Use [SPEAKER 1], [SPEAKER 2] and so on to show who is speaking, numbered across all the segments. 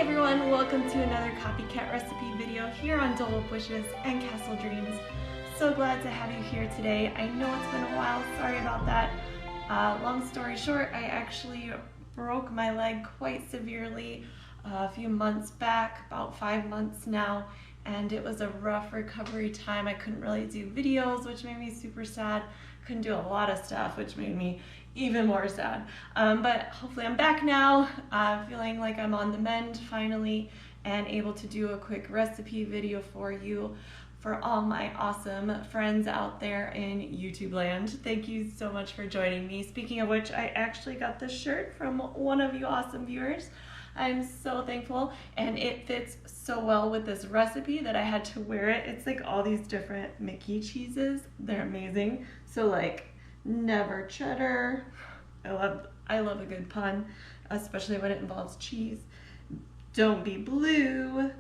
[SPEAKER 1] everyone, welcome to another copycat recipe video here on Dole Whip Wishes and Castle Dreams. So glad to have you here today. I know it's been a while, sorry about that. Long story short, I actually broke my leg quite severely a few months back, about 5 months now, and it was a rough recovery time. I couldn't really do videos, which made me super sad. Couldn't do a lot of stuff, which made me even more sad. But hopefully I'm back now, feeling like I'm on the mend finally, and able to do a quick recipe video for you, for all my awesome friends out there in YouTube land. Thank you so much for joining me. Speaking of which, I actually got this shirt from one of you awesome viewers. I'm so thankful, and it fits so well with this recipe that I had to wear it. It's like all these different Mickey cheeses. They're amazing. So like never cheddar. I love a good pun, especially when it involves cheese. Don't be blue.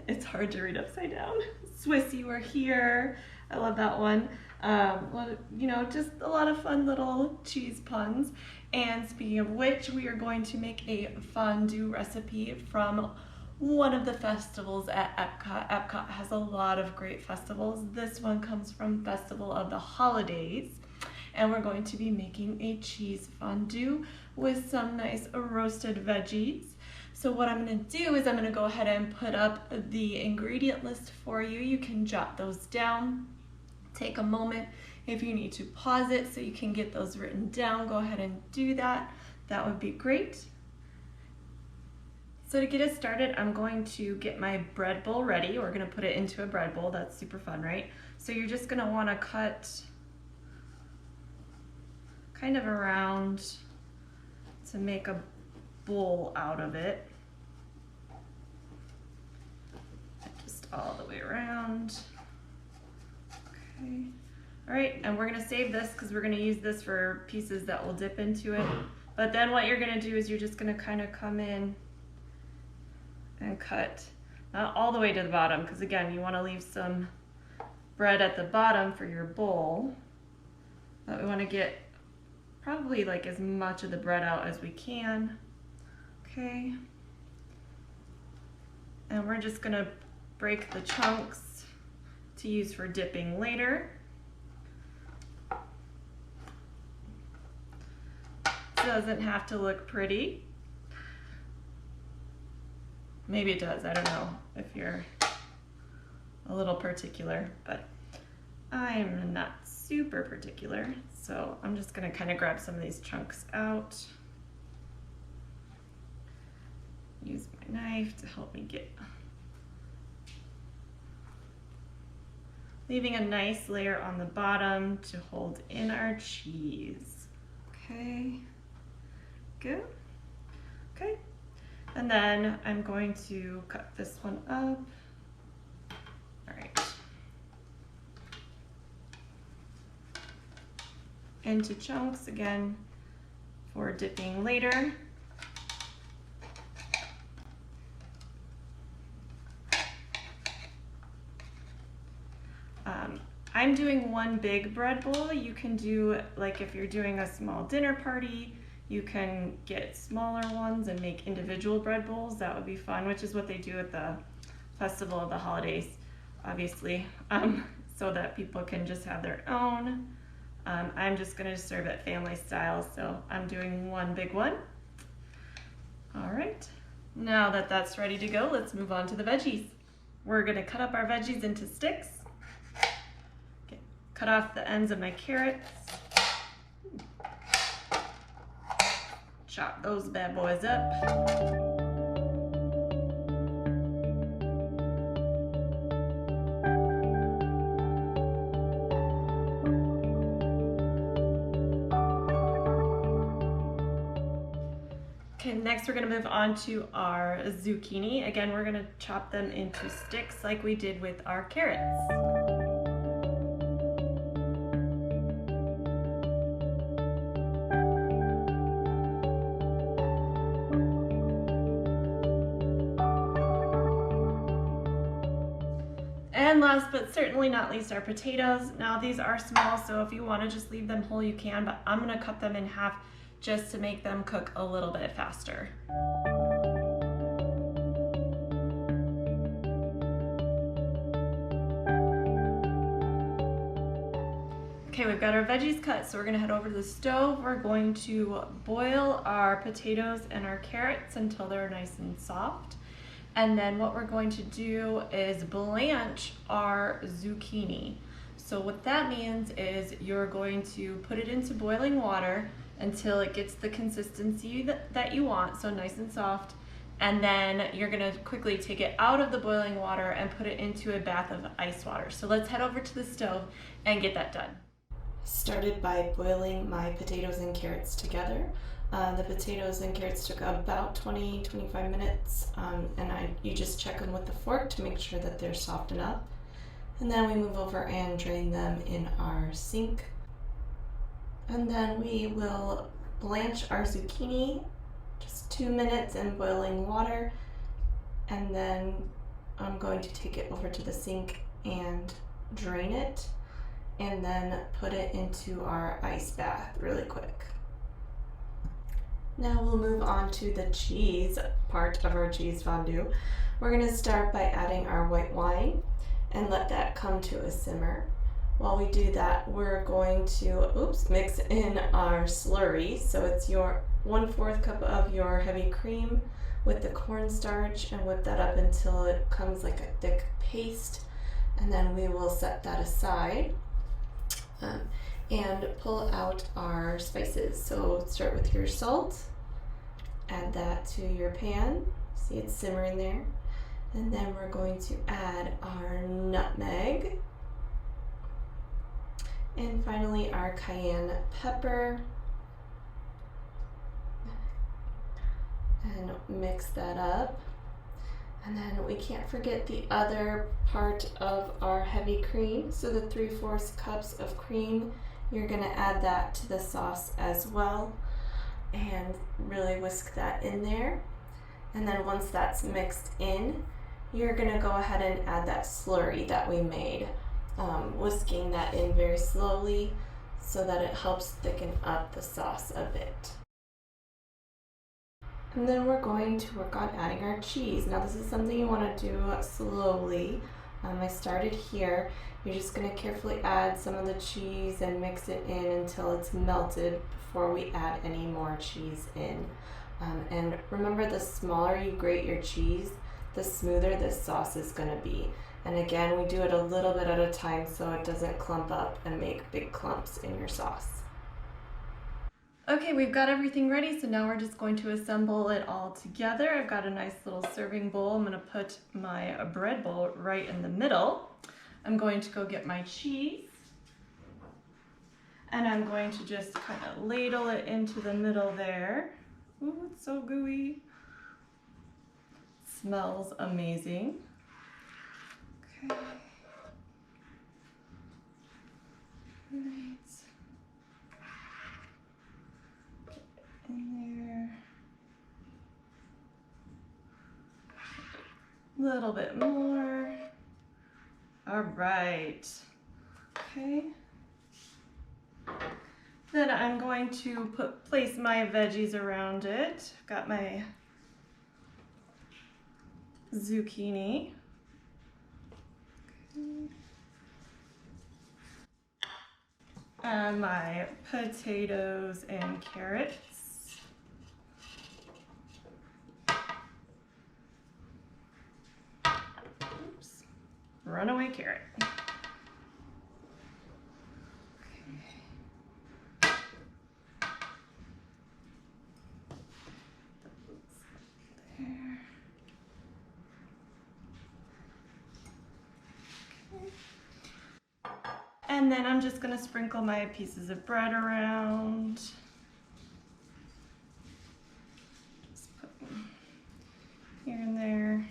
[SPEAKER 1] It's hard to read upside down. Swiss, you are here. I love that one. Well, you know, just a lot of fun little cheese puns. And speaking of which, we are going to make a fondue recipe from one of the festivals at Epcot. Epcot has a lot of great festivals. This one comes from Festival of the Holidays. And we're going to be making a cheese fondue with some nice roasted veggies. So what I'm going to do is I'm going to go ahead and put up the ingredient list for you. You can jot those down. Take a moment if you need to pause it so you can get those written down. Go ahead and do that. That would be great. So to get us started, I'm going to get my bread bowl ready. We're going to put it into a bread bowl. That's super fun, right? So you're just going to want to cut kind of around to make a bowl out of it. Just all the way around. Okay. All right, and we're gonna save this because we're gonna use this for pieces that will dip into it. But then what you're gonna do is you're just gonna kind of come in and cut, not all the way to the bottom, because again, you wanna leave some bread at the bottom for your bowl. But we wanna get probably like as much of the bread out as we can. Okay. And we're just gonna break the chunks to use for dipping later. Doesn't have to look pretty. Maybe it does, I don't know if you're a little particular, but I'm not super particular. So I'm just gonna kind of grab some of these chunks out. Use my knife to help me get, leaving a nice layer on the bottom to hold in our cheese. Okay, good. Okay, and then I'm going to cut this one up. All right. Into chunks again for dipping later. I'm doing one big bread bowl. You can do, like if you're doing a small dinner party, you can get smaller ones and make individual bread bowls. That would be fun, which is what they do at the Festival of the Holidays, obviously, so that people can just have their own. I'm just gonna serve it family style, so I'm doing one big one. All right, now that that's ready to go, let's move on to the veggies. We're gonna cut up our veggies into sticks. Okay. Cut off the ends of my carrots. Chop those bad boys up. Okay, next we're gonna move on to our zucchini. Again, we're gonna chop them into sticks like we did with our carrots. And last but certainly not least, our potatoes. Now these are small, so if you wanna just leave them whole, you can, but I'm gonna cut them in half just to make them cook a little bit faster. Okay, we've got our veggies cut, so we're gonna head over to the stove. We're going to boil our potatoes and our carrots until they're nice and soft. And then what we're going to do is blanch our zucchini. So what that means is you're going to put it into boiling water until it gets the consistency that you want, so nice and soft. And then you're gonna quickly take it out of the boiling water and put it into a bath of ice water. So let's head over to the stove and get that done. Started by boiling my potatoes and carrots together. The potatoes and carrots took about 20-25 minutes, and you just check them with the fork to make sure that they're soft enough. And then we move over and drain them in our sink. And then we will blanch our zucchini, just 2 minutes in boiling water. And then I'm going to take it over to the sink and drain it, and then put it into our ice bath really quick. Now we'll move on to the cheese part of our cheese fondue. We're going to start by adding our white wine and let that come to a simmer. While we do that, we're going to mix in our slurry. So it's your 1/4 cup of your heavy cream with the cornstarch, and whip that up until it comes like a thick paste. And then we will set that aside. And pull out our spices. So start with your salt, add that to your pan, see it's simmering there, and then we're going to add our nutmeg, and finally our cayenne pepper, and mix that up. And then we can't forget the other part of our heavy cream. So the 3/4 cups of cream, you're gonna add that to the sauce as well and really whisk that in there. And then once that's mixed in, you're gonna go ahead and add that slurry that we made, whisking that in very slowly so that it helps thicken up the sauce a bit. And then we're going to work on adding our cheese. Now this is something you want to do slowly. I started here. You're just going to carefully add some of the cheese and mix it in until it's melted before we add any more cheese in. And remember, the smaller you grate your cheese, the smoother this sauce is going to be. And again, we do it a little bit at a time so it doesn't clump up and make big clumps in your sauce. Okay, we've got everything ready, so now we're just going to assemble it all together. I've got a nice little serving bowl. I'm going to put my bread bowl right in the middle. I'm going to go get my cheese, and I'm going to just kind of ladle it into the middle there. Ooh, it's so gooey. Smells amazing. Okay. Right. In there. A little bit more. All right. Okay. Then I'm going to place my veggies around it. I've got my zucchini. Okay. And my potatoes and carrots. Runaway carrot. Okay. There. Okay. And then I'm just going to sprinkle my pieces of bread around. Just put them here and there.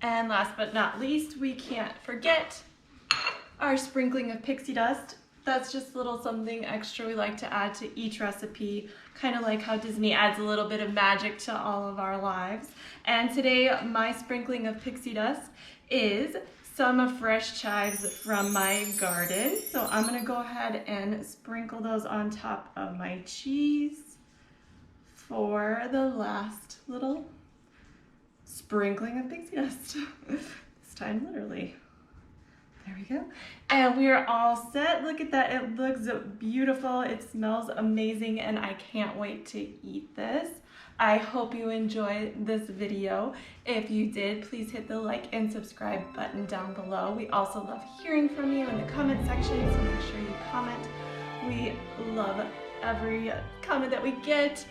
[SPEAKER 1] And last but not least, we can't forget our sprinkling of pixie dust. That's just a little something extra we like to add to each recipe, kind of like how Disney adds a little bit of magic to all of our lives. And today, my sprinkling of pixie dust is some fresh chives from my garden. So I'm gonna go ahead and sprinkle those on top of my cheese for the last little sprinkling of pixie dust. This time literally. There we go. And we are all set. Look at that, it looks beautiful. It smells amazing and I can't wait to eat this. I hope you enjoyed this video. If you did, please hit the like and subscribe button down below. We also love hearing from you in the comment section, so make sure you comment. We love every comment that we get,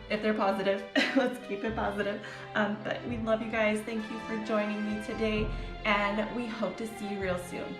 [SPEAKER 1] if they're positive. Let's keep it positive. But we love you guys. Thank you for joining me today, and we hope to see you real soon.